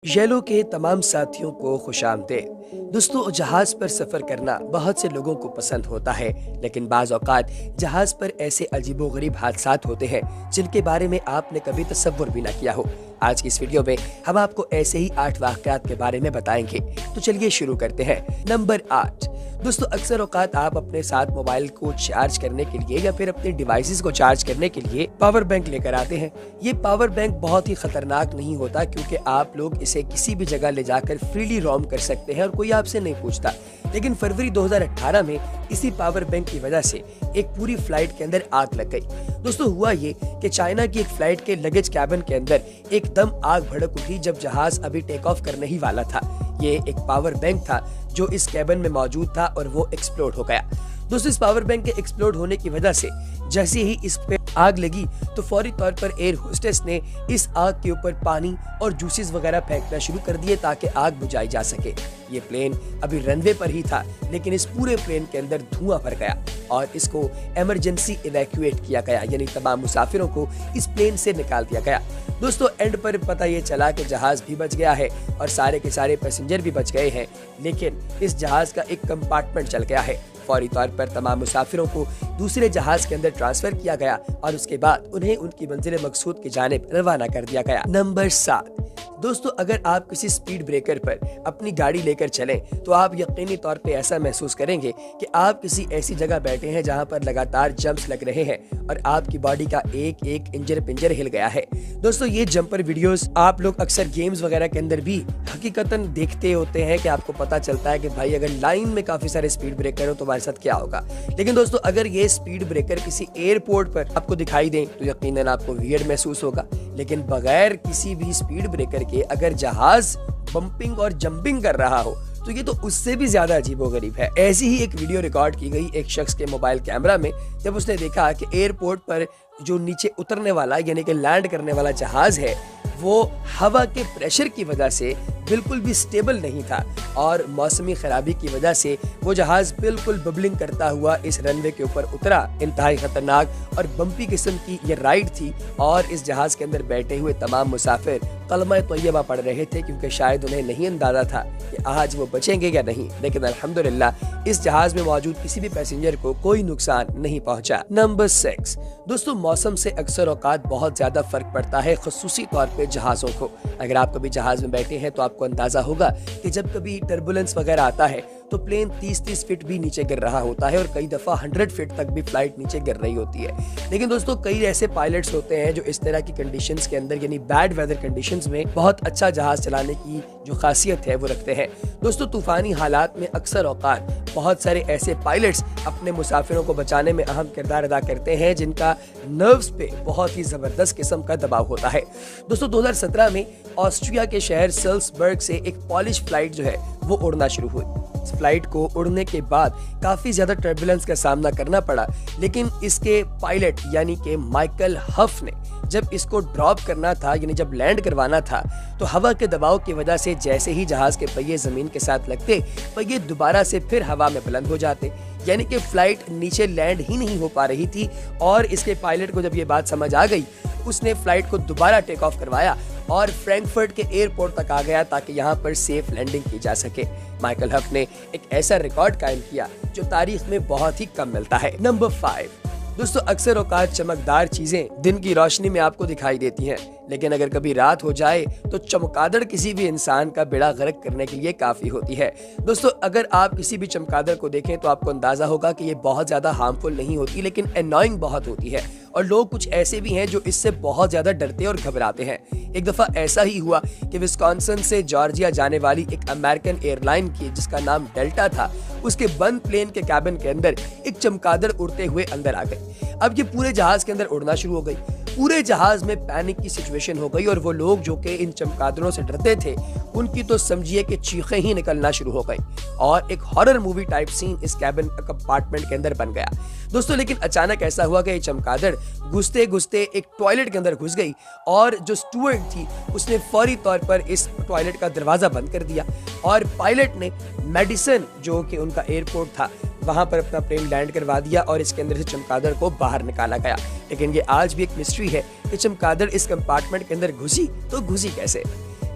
Yellow के तमाम साथियों को खुशामदीद। दोस्तों, जहाज पर सफर करना बहुत से लोगों को पसंद होता है, लेकिन बाज औकात जहाज पर ऐसे अजीबोगरीब हादसात होते हैं जिनके बारे में आपने कभी तसव्वुर भी ना किया हो। आज की इस वीडियो में हम आपको ऐसे ही 8 वाक़यात के बारे में बताएंगे। तो चलिए शुरू करते हैं। नंबर 8। दोस्तों, अक्सर औकात आप अपने साथ मोबाइल को चार्ज करने के लिए या फिर अपने डिवाइसेस को चार्ज करने के लिए पावर बैंक लेकर आते हैं। ये पावर बैंक बहुत ही खतरनाक नहीं होता, क्योंकि आप लोग इसे किसी भी जगह ले जाकर फ्रीली रोम कर सकते हैं और कोई आपसे नहीं पूछता। लेकिन फरवरी 2018 में इसी पावर बैंक की वजह से एक पूरी फ्लाइट के अंदर आग लग गई। दोस्तों, हुआ ये कि चाइना की एक फ्लाइट के लगेज कैबिन के अंदर एकदम आग भड़क उठी जब जहाज अभी टेक ऑफ करने ही वाला था। ये एक पावर बैंक था जो इस कैबिन में मौजूद था और वो एक्सप्लोड हो गया। दोस्तों, इस पावर बैंक के एक्सप्लोड होने की वजह से जैसे ही इस पे आग लगी तो फौरी तौर पर एयर होस्टेस ने इस आग के ऊपर पानी और जूसेस वगैरह फेंकना शुरू कर दिए ताकि आग बुझाई जा सके। ये प्लेन अभी रनवे पर ही था, लेकिन इस पूरे प्लेन के अंदर धुआं भर गया और इसको इमरजेंसी इवैक्यूएट किया गया, यानी तमाम मुसाफिरों को इस प्लेन से निकाल दिया गया। दोस्तों, एंड पर पता ये चला कि जहाज भी बच गया है और सारे के सारे पैसेंजर भी बच गए हैं, लेकिन इस जहाज का एक कंपार्टमेंट चल गया है। फौरी तौर पर तमाम मुसाफिरों को दूसरे जहाज के अंदर ट्रांसफर किया गया और उसके बाद उन्हें उनकी मंजिल मकसूद की जानिब रवाना कर दिया गया। नंबर 7। दोस्तों, अगर आप किसी स्पीड ब्रेकर पर अपनी गाड़ी लेकर चलें तो आप यकीनी तौर पे ऐसा महसूस करेंगे कि आप किसी ऐसी जगह बैठे हैं जहां पर लगातार जंप्स लग रहे हैं और आपकी बॉडी का एक एक इंजर पिंजर हिल गया है। दोस्तों, ये जंपर वीडियोस आप लोग अक्सर गेम्स वगैरह के अंदर भी हकीकतन देखते होते हैं कि आपको पता चलता है कि भाई अगर लाइन में काफी सारे स्पीड ब्रेकर हो तो हमारे साथ क्या होगा। लेकिन दोस्तों, अगर ये स्पीड ब्रेकर किसी एयरपोर्ट पर आपको दिखाई दें तो यकीनन आपको वियर्ड महसूस होगा, लेकिन बगैर किसी भी स्पीड ब्रेकर के अगर जहाज बम्पिंग और जंपिंग कर रहा हो तो ये तो उससे भी ज्यादा अजीबोगरीब है। ऐसी ही एक वीडियो रिकॉर्ड की गई एक शख्स के मोबाइल कैमरा में, जब उसने देखा कि एयरपोर्ट पर जो नीचे उतरने वाला यानी कि लैंड करने वाला जहाज है वो हवा के प्रेशर की वजह से बिल्कुल भी स्टेबल नहीं था और मौसमी खराबी की वजह से वो जहाज बिल्कुल बबलिंग करता हुआ इस रनवे के ऊपर उतरा। इंतहाई खतरनाक और बम्पी किस्म की ये राइड थी और इस जहाज के अंदर बैठे हुए तमाम मुसाफिर कलमा तैयबा पढ़ रहे थे, क्योंकि शायद उन्हें नहीं अंदाजा था कि आज वो बचेंगे या नहीं। लेकिन अल्हम्दुलिल्लाह इस जहाज में मौजूद किसी भी पैसेंजर को कोई नुकसान नहीं पहुंचा। नंबर 6। दोस्तों, मौसम से अक्सर औकात बहुत ज्यादा फर्क पड़ता है, खुसूसी तौर पे जहाजों को। अगर आप कभी जहाज में बैठे हैं तो आपको अंदाजा होगा कि जब कभी टर्बुलेंस वगैरह आता है तो प्लेन 30-30 फीट भी नीचे गिर रहा होता है और कई दफा 100 फीट तक भी फ्लाइट नीचे गिर रही होती है। लेकिन दोस्तों, कई ऐसे पायलट्स होते हैं जो इस तरह की कंडीशंस के अंदर यानी बैड वेदर कंडीशंस में बहुत अच्छा जहाज चलाने की जो खासियत है वो रखते हैं। दोस्तों, तूफानी हालात में अक्सर औकात बहुत सारे ऐसे पायलट्स अपने मुसाफिरों को बचाने में अहम किरदार अदा करते हैं जिनका नर्व्स पे बहुत ही जबरदस्त किस्म का दबाव होता है। दोस्तों, 2017 में ऑस्ट्रिया के शहर सल्सबर्ग से एक पॉलिश फ्लाइट जो है वो उड़ना शुरू हुई। इस फ्लाइट को उड़ने के बाद काफी ज्यादा टर्बुलेंस का सामना करना पड़ा, लेकिन इसके पायलट यानी कि माइकल हफ ने जब इसको ड्रॉप करना था यानी जब लैंड करवाना था तो हवा के दबाव की वजह से जैसे ही जहाज के पहिए जमीन के साथ लगते, पहिए दोबारा से फिर हवा में बुलंद हो जाते, यानी कि फ्लाइट नीचे लैंड ही नहीं हो पा रही थी। और इसके पायलट को जब ये बात समझ आ गई, उसने फ्लाइट को दोबारा टेक ऑफ करवाया और फ्रैंकफर्ट के एयरपोर्ट तक आ गया ताकि यहाँ पर सेफ लैंडिंग की जा सके। माइकल हफ ने एक ऐसा रिकॉर्ड कायम किया जो तारीख में बहुत ही कम मिलता है। नंबर 5। दोस्तों, अक्सर औकात चमकदार चीजें दिन की रोशनी में आपको दिखाई देती हैं, लेकिन अगर कभी रात हो जाए तो चमगादड़ किसी भी इंसान का बेड़ा गर्क करने के लिए काफी होती है। दोस्तों, अगर आप किसी भी चमगादड़ को देखें तो आपको अंदाजा होगा कि ये बहुत ज्यादा हार्मफुल नहीं होती, लेकिन एनॉइंग बहुत होती है और लोग कुछ ऐसे भी हैं जो इससे बहुत ज्यादा डरते और घबराते हैं। एक दफा ऐसा ही हुआ कि विस्कॉन्सिन से जॉर्जिया जाने वाली एक अमेरिकन एयरलाइन की जिसका नाम डेल्टा था, उसके बंद प्लेन के कैबिन के अंदर एक चमगादड़ उड़ते हुए अंदर आ गई। अब ये पूरे जहाज के अंदर उड़ना शुरू हो गई। पूरे जहाज में पैनिक की सिचुएशन हो गई और वो लोग जो कि इन चमगादड़ों से डरते थे उनकी तो समझिए कि चीखें ही निकलना शुरू हो गई और एक हॉरर मूवी टाइप सीन इस कैबिन कंपार्टमेंट के अंदर बन गया। दोस्तों, लेकिन अचानक ऐसा हुआ कि ये चमगादड़ घुसते घुसते एक टॉयलेट के अंदर घुस गई और जो स्टूवर्ड थी उसने फौरी तौर पर इस टॉयलेट का दरवाजा बंद कर दिया और पायलट ने मेडिसन जो कि उनका एयरपोर्ट था वहां पर अपना प्लेन लैंड करवा दिया और इसके अंदर से चमगादड़ को बाहर निकाला गया। लेकिन ये आज भी एक मिस्ट्री है कि चमगादड़ इस कंपार्टमेंट के अंदर घुसी तो घुसी कैसे।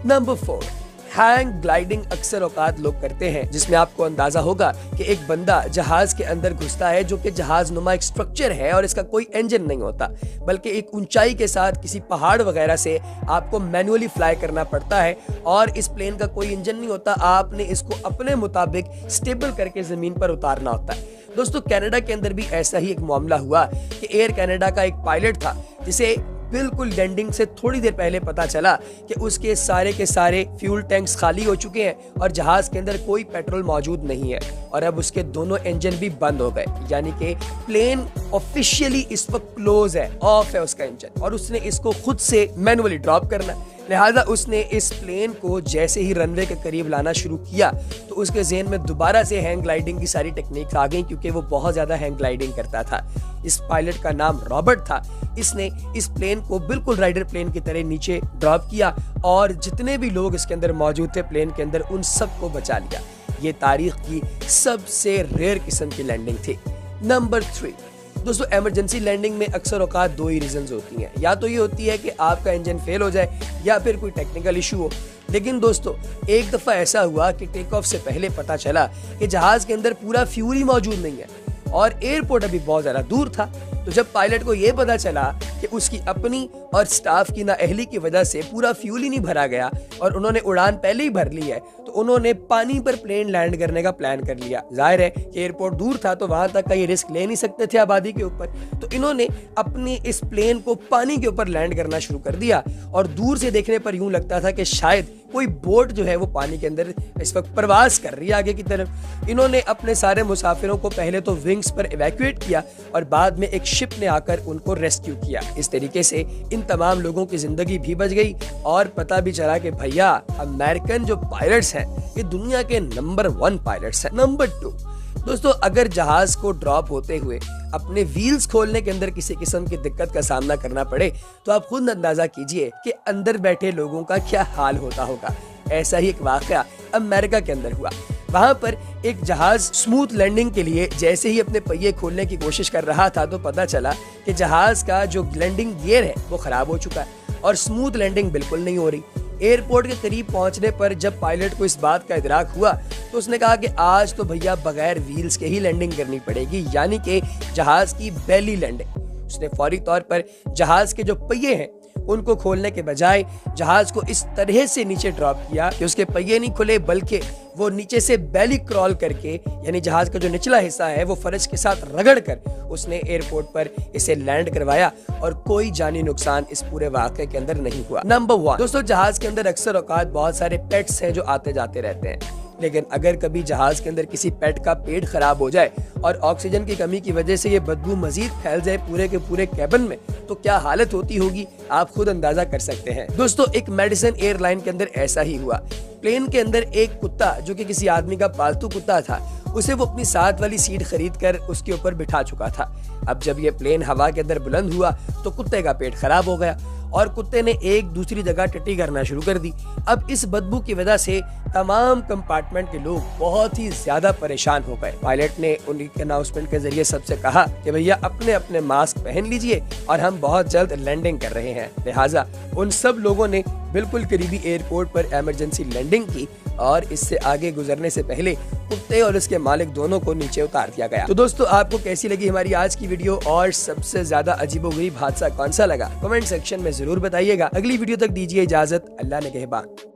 नंबर 4, हैंग ग्लाइडिंग अक्सर औकात लोग करते हैं, जिसमें आपको अंदाजा होगा कि एक बंदा जहाज के अंदर घुसता है जो कि जहाज नुमा एक स्ट्रक्चर है और इसका कोई इंजन नहीं होता, बल्कि एक ऊंचाई के साथ किसी पहाड़ वगैरह से आपको मैनुअली फ्लाई करना पड़ता है और इस प्लेन का कोई इंजन नहीं होता, आपने इसको अपने मुताबिक स्टेबल करके जमीन पर उतारना होता है। दोस्तों कनाडा के अंदर भी ऐसा ही एक मामला हुआ कि एयर कनाडा का एक पायलट था जिसे बिल्कुल लैंडिंग से थोड़ी देर पहले पता चला कि उसके सारे के सारे फ्यूल टैंक्स खाली हो चुके हैं और जहाज के अंदर कोई पेट्रोल मौजूद नहीं है और अब उसके दोनों इंजन भी बंद हो गए, यानी कि प्लेन ऑफिशियली इस वक्त क्लोज है, ऑफ है उसका इंजन और उसने इसको खुद से मैनुअली ड्रॉप करना। लिहाजा उसने इस प्लेन को जैसे ही रनवे के करीब लाना शुरू किया तो उसके ज़हन में दोबारा से हैंग ग्लाइडिंग की सारी टेक्निक्स आ गई, क्योंकि वो बहुत ज़्यादा हैंग ग्लाइडिंग करता था। इस पायलट का नाम रॉबर्ट था। इसने इस प्लेन को बिल्कुल राइडर प्लेन की तरह नीचे ड्रॉप किया और जितने भी लोग इसके अंदर मौजूद थे प्लेन के अंदर, उन सबको बचा लिया। ये तारीख की सबसे रेयर किस्म की लैंडिंग थी। नंबर 3, दोस्तों इमरजेंसी लैंडिंग में अक्सर औकात दो ही रीजंस होती हैं, या तो ये होती है कि आपका इंजन फेल हो जाए या फिर कोई टेक्निकल इशू हो। लेकिन दोस्तों एक दफा ऐसा हुआ कि टेक ऑफ से पहले पता चला कि जहाज के अंदर पूरा फ्यूल ही मौजूद नहीं है और एयरपोर्ट अभी बहुत ज्यादा दूर था। तो जब पायलट को यह पता चला कि उसकी अपनी और स्टाफ की नाअहली की वजह से पूरा फ्यूल ही नहीं भरा गया और उन्होंने उड़ान पहले ही भर ली है, तो उन्होंने पानी पर प्लेन लैंड करने का प्लान कर लिया। जाहिर है कि एयरपोर्ट दूर था तो वहां तक का ये रिस्क ले नहीं सकते थे आबादी के ऊपर, तो इन्होंने अपने इस प्लेन को पानी के ऊपर लैंड करना शुरू कर दिया और दूर से देखने पर यूं लगता था कि शायद कोई बोट जो है वो पानी के अंदर इस वक्त प्रवास कर रही है आगे की तरफ। इन्होंने अपने सारे मुसाफिरों को पहले तो विंग्स पर इवैक्यूएट किया और बाद में एक शिप ने आकर उनको रेस्क्यू किया। इस तरीके से इन तमाम लोगों की जिंदगी भी बच गई और पता भी चला कि भैया अमेरिकन जो पायलट्स हैं ये दुनिया के नंबर 1 पायलट्स हैं। नंबर 2, दोस्तों अगर जहाज को ड्रॉप होते हुए अपने व्हील्स खोलने के अंदर किसी किस्म की दिक्कत का सामना करना पड़े तो आप खुद अंदाजा कीजिए कि अंदर बैठे लोगों का क्या हाल होता होगा। ऐसा ही एक वाकया अमेरिका के अंदर हुआ। वहां पर एक जहाज स्मूथ लैंडिंग के लिए जैसे ही अपने पहिए खोलने की कोशिश कर रहा था तो पता चला कि जहाज का जो लैंडिंग गियर है वो खराब हो चुका है और स्मूथ लैंडिंग बिल्कुल नहीं हो रही। एयरपोर्ट के करीब पहुंचने पर जब पायलट को इस बात का इदराक हुआ तो उसने कहा कि आज तो भैया बगैर व्हील्स के ही लैंडिंग करनी पड़ेगी, यानी कि जहाज की बेली लैंडिंग। उसने फौरी तौर पर जहाज के जो पहिए हैं उनको खोलने के बजाय जहाज को इस तरह से नीचे ड्रॉप किया कि उसके पहिए नहीं खुले बल्कि वो नीचे से बेली क्रॉल करके, यानी जहाज का जो निचला हिस्सा है वो फर्श के साथ रगड़ कर उसने एयरपोर्ट पर इसे लैंड करवाया और कोई जानी नुकसान इस पूरे वाक़े के अंदर नहीं हुआ। नंबर 1, दोस्तों जहाज के अंदर अक्सर औकात बहुत सारे पेट्स हैं जो आते जाते रहते हैं, लेकिन अगर कभी जहाज के अंदर किसी पेट का पेट खराब हो जाए और ऑक्सीजन की कमी की वजह से ये बदबू मजीद फैल जाए पूरे के पूरे कैबिन में तो क्या हालत होती होगी आप खुद अंदाजा कर सकते हैं। दोस्तों एक मेडिसिन एयरलाइन के अंदर ऐसा ही हुआ। प्लेन के अंदर एक कुत्ता जो कि किसी आदमी का पालतू कुत्ता था, उसे वो अपनी साथ वाली सीट खरीद कर उसके ऊपर बिठा चुका था। अब जब ये प्लेन हवा के अंदर बुलंद हुआ तो कुत्ते का पेट खराब हो गया और कुत्ते ने एक दूसरी जगह टट्टी करना शुरू कर दी। अब इस बदबू की वजह से तमाम कंपार्टमेंट के लोग बहुत ही ज्यादा परेशान हो गए। पायलट ने उनकी अनाउंसमेंट के जरिए सबसे कहा कि भैया अपने अपने मास्क पहन लीजिए और हम बहुत जल्द लैंडिंग कर रहे हैं। लिहाजा उन सब लोगों ने बिल्कुल करीबी एयरपोर्ट पर इमरजेंसी लैंडिंग की और इससे आगे गुजरने से पहले कुत्ते और उसके मालिक दोनों को नीचे उतार दिया गया। तो दोस्तों आपको कैसी लगी हमारी आज की वीडियो और सबसे ज्यादा अजीबोगरीब हादसा कौन सा लगा कमेंट सेक्शन में जरूर बताइएगा। अगली वीडियो तक दीजिए इजाजत। अल्लाह निगहबान।